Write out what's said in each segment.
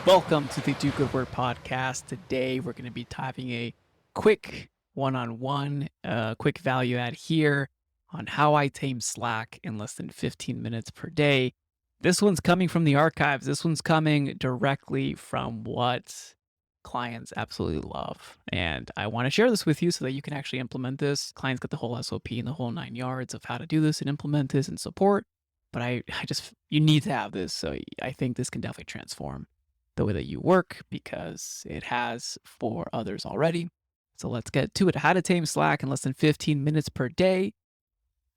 Welcome to the Do Good Work podcast. Today, we're going to be having a quick one-on-one, quick value add here on how I tame Slack in less than 15 minutes per day. This one's coming from the archives. This one's coming directly from what clients absolutely love. And I want to share this with you so that you can actually implement this. Clients get the whole SOP and the whole 9 yards of how to do this and implement this and support. But you need to have this. So I think this can definitely transform the way that you work because it has for others already. So let's get to it. How to tame Slack in less than 15 minutes per day.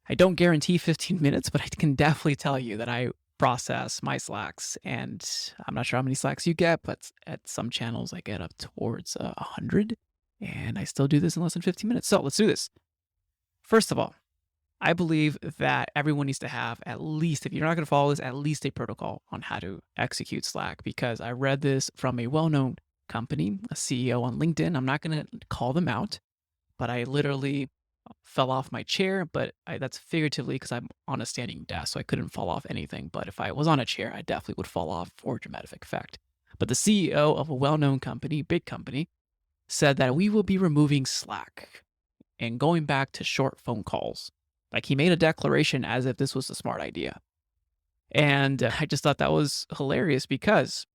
I don't guarantee 15 minutes, but I can definitely tell you that I process my Slacks, and I'm not sure how many Slacks you get, but at some channels I get up towards 100, and I still do this in less than 15 minutes. So let's do this. First of all, I believe that everyone needs to have at least, if you're not going to follow this, at least a protocol on how to execute Slack, because I read this from a well-known company, a CEO on LinkedIn. I'm not going to call them out, but I literally fell off my chair, but that's figuratively because I'm on a standing desk, so I couldn't fall off anything. But if I was on a chair, I definitely would fall off for dramatic effect. But the CEO of a well-known company, big company, said that we will be removing Slack and going back to short phone calls. Like, he made a declaration as if this was a smart idea. And I just thought that was hilarious because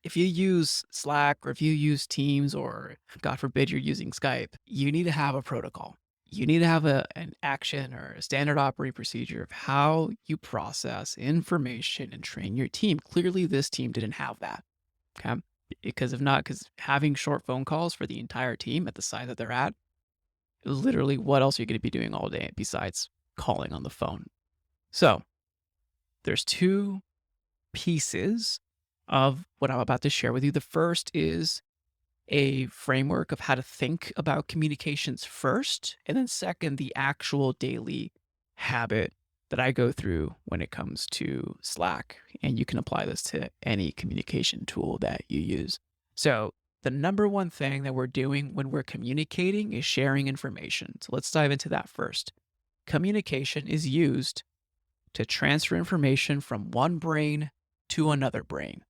if you use Slack or if you use Teams or God forbid you're using Skype, you need to have a protocol. You need to have an action or a standard operating procedure of how you process information and train your team. Clearly, this team didn't have that. Okay. Because having short phone calls for the entire team at the size that they're at, literally, what else are you going to be doing all day besides calling on the phone? So there's two pieces of what I'm about to share with you. The first is a framework of how to think about communications first, and then second, the actual daily habit that I go through when it comes to Slack. And you can apply this to any communication tool that you use. So the number one thing that we're doing when we're communicating is sharing information. So let's dive into that first. Communication is used to transfer information from one brain to another brain.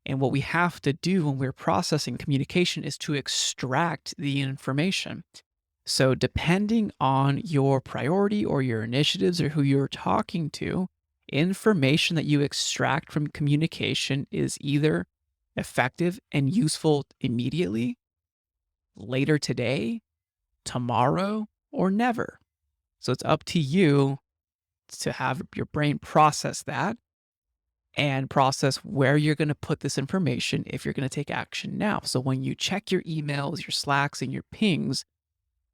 And what we have to do when we're processing communication is to extract the information. So depending on your priority or your initiatives or who you're talking to, information that you extract from communication is either effective and useful immediately, later today, tomorrow, or never. So it's up to you to have your brain process that and process where you're going to put this information if you're going to take action now. So when you check your emails, your Slacks, and your pings,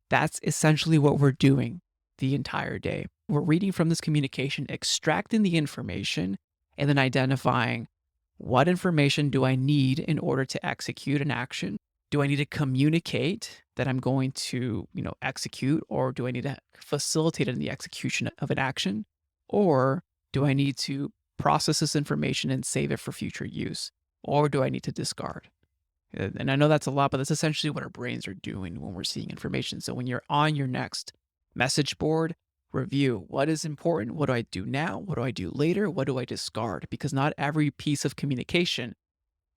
that's essentially what we're doing the entire day. We're reading from this communication, extracting the information, and then identifying what information do I need in order to execute an action? Do I need to communicate that I'm going to, execute, or do I need to facilitate in the execution of an action? Or do I need to process this information and save it for future use? Or do I need to discard? And I know that's a lot, but that's essentially what our brains are doing when we're seeing information. So when you're on your next message board, review what is important. What do I do now? What do I do later? What do I discard? Because not every piece of communication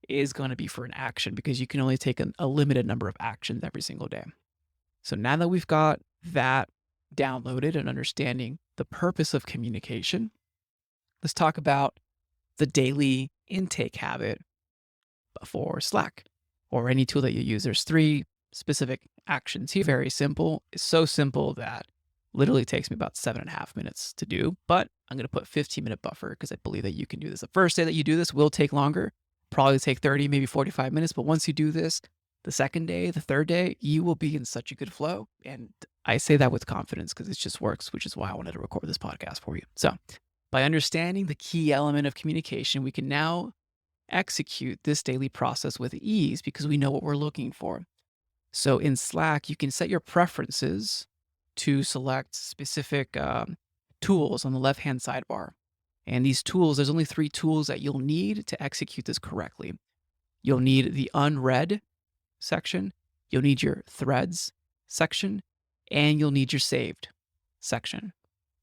is going to be for an action, because you can only take a limited number of actions every single day. So now that we've got that downloaded and understanding the purpose of communication, let's talk about the daily intake habit for Slack or any tool that you use. There's 3 specific actions here. Very simple. It's so simple that literally takes me about 7.5 minutes to do, but I'm going to put 15-minute buffer because I believe that you can do this. The first day that you do this will take longer, probably take 30, maybe 45 minutes. But once you do this, the second day, the third day, you will be in such a good flow. And I say that with confidence because it just works, which is why I wanted to record this podcast for you. So by understanding the key element of communication, we can now execute this daily process with ease because we know what we're looking for. So in Slack, you can set your preferences to select specific tools on the left-hand sidebar. And these tools, there's only 3 tools that you'll need to execute this correctly. You'll need the unread section, you'll need your threads section, and you'll need your saved section.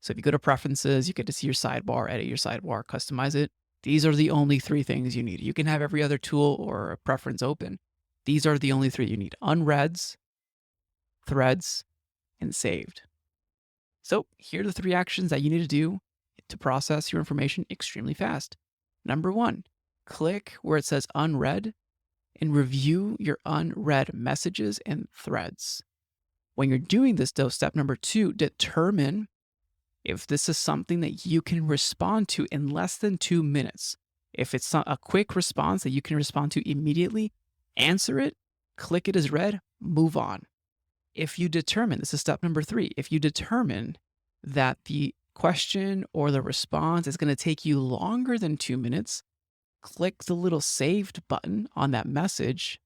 So if you go to preferences, you get to see your sidebar, edit your sidebar, customize it. These are the only 3 things you need. You can have every other tool or a preference open. These are the only 3 you need: unreads, threads, and saved. So here are the 3 actions that you need to do to process your information extremely fast. Number 1, click where it says unread and review your unread messages and threads. When you're doing this, though, step number 2, determine if this is something that you can respond to in less than 2 minutes. If it's a quick response that you can respond to immediately, answer it, click it as read, move on. If you determine, this is step number 3, if you determine that the question or the response is going to take you longer than 2 minutes, click the little saved button on that message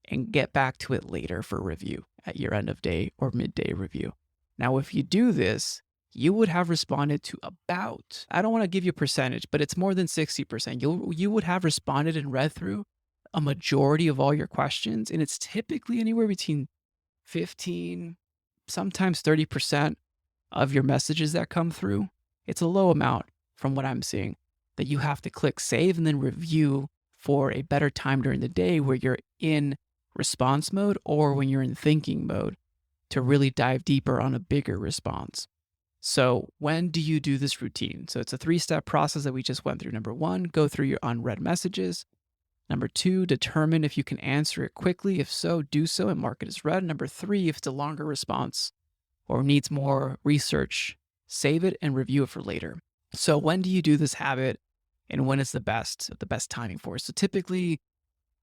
and get back to it later for review at your end of day or midday review. Now, if you do this, you would have responded to about, I don't want to give you a percentage, but it's more than 60%. You would have responded and read through a majority of all your questions. And it's typically anywhere between 15, sometimes 30% of your messages that come through. It's a low amount from what I'm seeing that you have to click save and then review for a better time during the day where you're in response mode or when you're in thinking mode to really dive deeper on a bigger response. So when do you do this routine? So it's a 3-step process that we just went through. Number 1, go through your unread messages. Number 2, determine if you can answer it quickly. If so, do so and mark it as read. Number 3, if it's a longer response or needs more research, save it and review it for later. So when do you do this habit and when is the best timing for it? So typically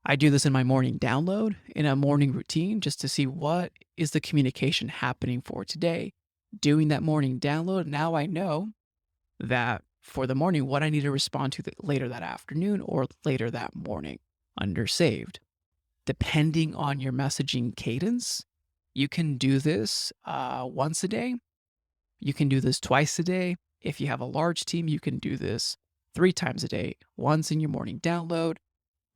I do this in my morning download in a morning routine just to see what is the communication happening for today. Doing that morning download, now I know that for the morning, what I need to respond to later that afternoon or later that morning under saved. Depending on your messaging cadence, you can do this once a day. You can do this twice a day. If you have a large team, you can do this 3 times a day. Once in your morning download,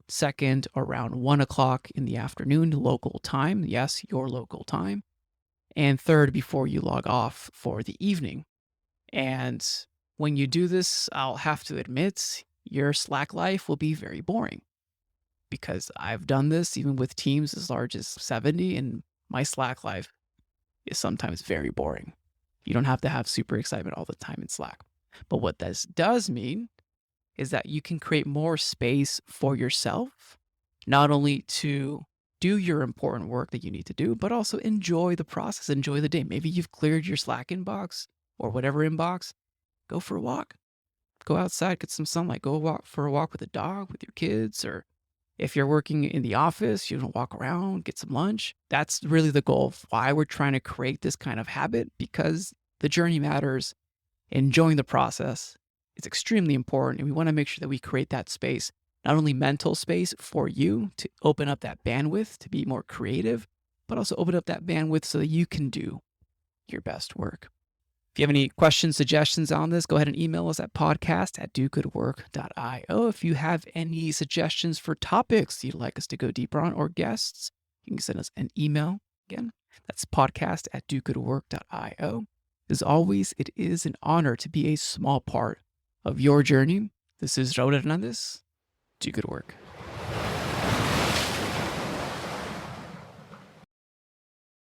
second around 1 o'clock in the afternoon, local time. Yes, your local time. And third, before you log off for the evening. And when you do this, I'll have to admit, your Slack life will be very boring because I've done this even with teams as large as 70, and my Slack life is sometimes very boring. You don't have to have super excitement all the time in Slack. But what this does mean is that you can create more space for yourself, not only to do your important work that you need to do, but also enjoy the process, enjoy the day. Maybe you've cleared your Slack inbox or whatever inbox. Go for a walk. Go outside, get some sunlight. Go for a walk with a dog, with your kids, or if you're working in the office, you know, walk around, get some lunch. That's really the goal of why we're trying to create this kind of habit, because the journey matters. Enjoying the process is extremely important, and we want to make sure that we create that space, not only mental space for you to open up that bandwidth to be more creative, but also open up that bandwidth so that you can do your best work. If you have any questions, suggestions on this, go ahead and email us at podcast@dogoodwork.io. If you have any suggestions for topics you'd like us to go deeper on or guests, you can send us an email. Again, that's podcast@dogoodwork.io. As always, it is an honor to be a small part of your journey. This is Raul Hernandez. Do good work.